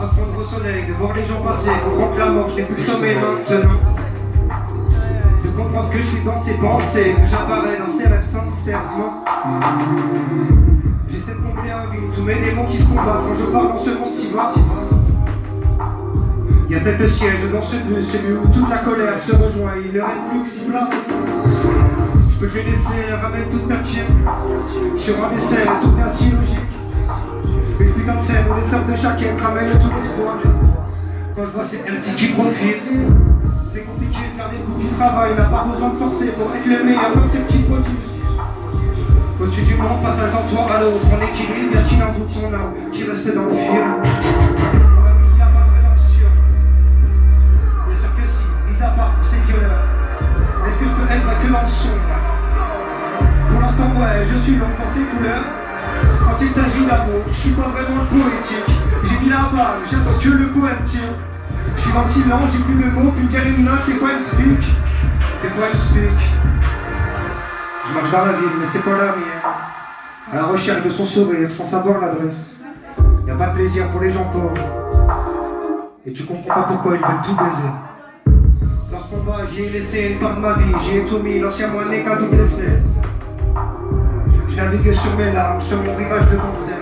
fondre au soleil, de voir les jours passer, comprendre que la mort, je n'ai plus le sommeil maintenant. De comprendre que je suis dans ses pensées, que j'apparais dans ses rêves sincèrement. J'essaie de combler en vie tous mes démons qui se combattent quand je pars dans ce monde si vaste. Il y a cette siège dans ce bus, celui où toute la colère se rejoint, il ne reste plus que 6 places. Je peux te les laisser, ramène toute ta tienne. Sur un dessert, tout bien si logique. Une putain de scène où les fleurs de chaque être ramènent tout l'espoir. Quand je vois ces MC qui profitent, c'est compliqué de faire des coups du travail, n'a pas besoin de forcer pour être le meilleur comme ces petits prodiges. Au-dessus du monde, passage d'un toit à l'autre, en équilibre, y a-t-il un bout de son âme qui reste dans le fil? Il n'y a pas de rédemption. Bien sûr que si, mis à part pour ces violeurs. Est-ce que je peux être que dans le son? Pour l'instant, ouais, je suis long dans ces couleurs. Quand il s'agit d'amour, je suis pas vraiment poétique. J'ai mis la balle, j'attends que le poème tire. Je suis dans le silence, j'ai plus de mots, plus dire une note, des fois elle speak. Des fois elle speak. Je marche dans la ville, mais c'est pas la mienne. À la recherche de son sourire, sans savoir l'adresse. Y'a pas de plaisir pour les gens pauvres. Et tu comprends pas pourquoi ils veulent tout baiser. Dans ce combat, j'y ai laissé une part de ma vie. J'y ai tout mis, l'ancien moi n'est qu'un double essai. Je navigue sur mes larmes, sur mon rivage de concert.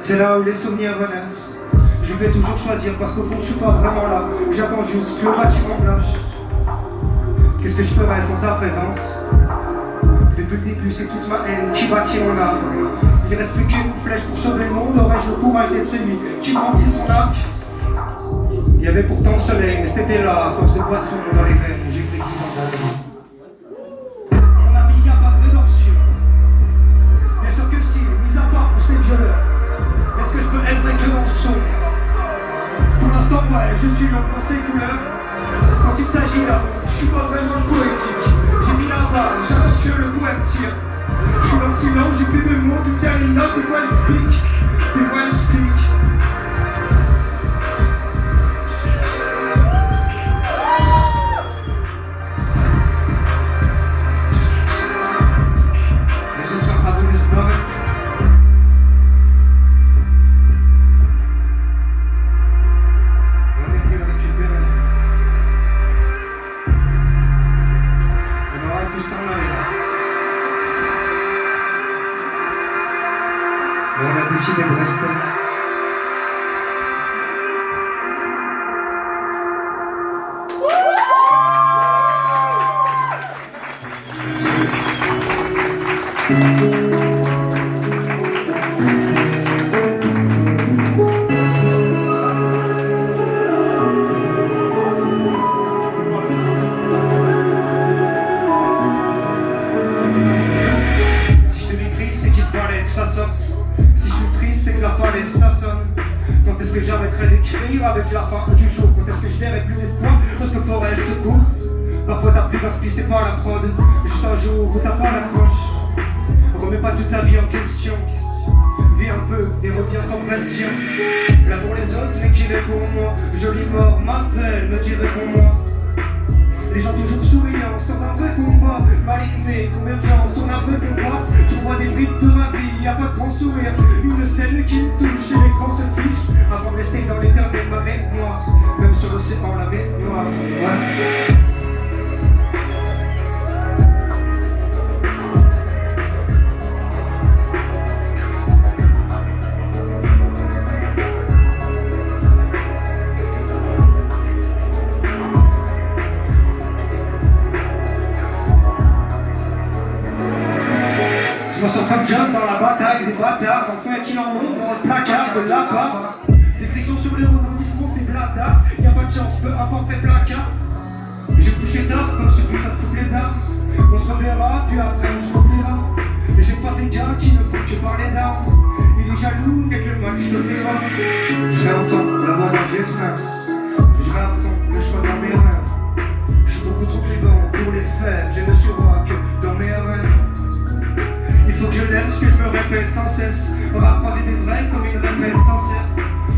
C'est là où les souvenirs renaissent. Je vais toujours choisir parce qu'au fond je suis pas vraiment là. J'attends juste que le bâtiment lâche. Qu'est-ce que je ferais sans sa présence? Depuis le début c'est toute ma haine qui bâtit mon âme. Il reste plus qu'une flèche pour sauver le monde. Aurais-je le courage d'être celui qui grandit son arc? Il y avait pourtant le soleil, mais c'était là, à force de poisson dans les veines. J'ai pris 10 ans d'année. Mon ami, y a pas de rédemption. Bien sûr que si, mis à part pour ces violeurs. Est-ce que je peux être vrai que dans le son? Pour l'instant, ouais, je suis l'homme dans ses couleurs. Quand il s'agit d'amour, je suis pas vraiment poétique. J'ai mis la balle, j'attends que le poème tire. Je suis dans le silence, j'ai plus de mots, plus bien une note, des fois elle speak. Des fois elle speak. Et on a décidé de rester. Si je te décris, c'est qu'il fallait que ça sorte. Si je suis triste, c'est que la falaise ça sonne. Quand est-ce que j'arrêterai d'écrire avec la fin du jour? Quand est-ce que je n'aurai plus d'espoir? Parce que faut reste court. Parfois t'as plus d'inspi, c'est pas la prod. Juste un jour où t'as pas l'approche. Remets pas toute ta vie en question. Vis un peu et reviens sans pression. Là pour les autres, mais qui est pour moi? Jolie mort m'appelle, me dit réponds-moi. Les gens toujours souriants, sans un vrai combat. Maligné, combien de gens sont aveugle ou pas? Je vois des brides de ma vie, y'a pas de grand sourire. Une scène qui me touche et l'écran se fiche. Avant de rester dans l'éternel avec moi. Même sur l'océan, la mer noire. Ouais. Je me sens comme John dans la bataille des bâtards. Enfin est-il en monde dans le placard de la part. Des frictions sur les rebondissements, c'est blatard. Y'a pas de chance, peu importe les placards. J'ai couché tard comme ce putain de couplet d'art. On se reverra, puis après on se reverra. Et j'ai pas ces gars qui ne font que parler d'armes. Il est jaloux, mais que le mal qui le verra. Je réentends la voix d'un vieux frère. Je réapprends le choix dans mes rêves. Je suis beaucoup trop vivant pour les faire. Je ne suis roi que dans mes rêves. Il faut que je l'aime, ce que je me répète sans cesse. On va croiser des vrais comme une répète sincère.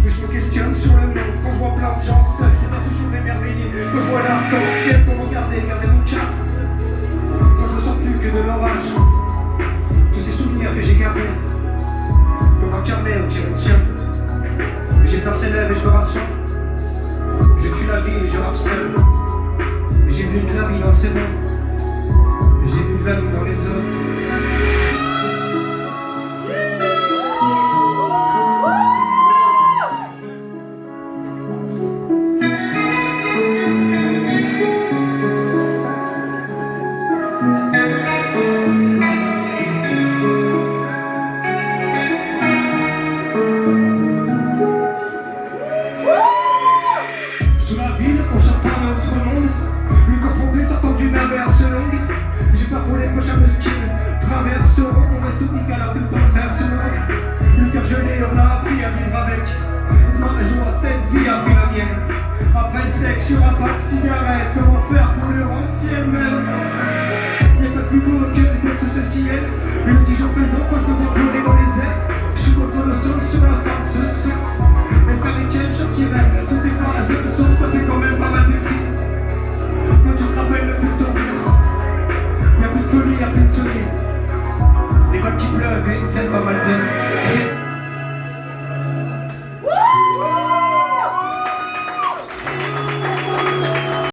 Mais je me questionne sur le monde. Quand je vois plein de gens seuls, je dois toujours émerveiller. Me voilà comme le ciel pour regarder mon cas. Quand je ne sens plus que de l'orage. Tous ces souvenirs que j'ai gardés comme un carnet qui me tient. J'ai traversé la vie et je rappe seul. J'ai vu de la vie dans ces mondes. J'ai vu de la vie dans les autres. Sous la ville, on chante un autre monde. Le corps tombé sortant d'une averse longue. J'ai peur pour les prochains mesquines. Traverseront, on reste unique à la tout en faire ce monde. Le cœur gelé, on a appris à vivre avec. Moi, je vois cette vie après la mienne. Après le sexe, y'aura pas de cigarette. Comment faire pour le rendre si elle-même? Y'a pas plus beau que d'être sous ce ciel. Le petit jour présent quand je me vois pleurer dans les airs. Je suis content de sol sur la fin de ce son. Est-ce qu'avec elle je tirais toutes ces phrases de son, ça fait quand même pas mal de cris. Quand tu te rappelles le plus de ton rire. Y'a plus de folie, y'a plus de soleil. Les vagues qui pleuvent et ils tiennent pas mal d'air.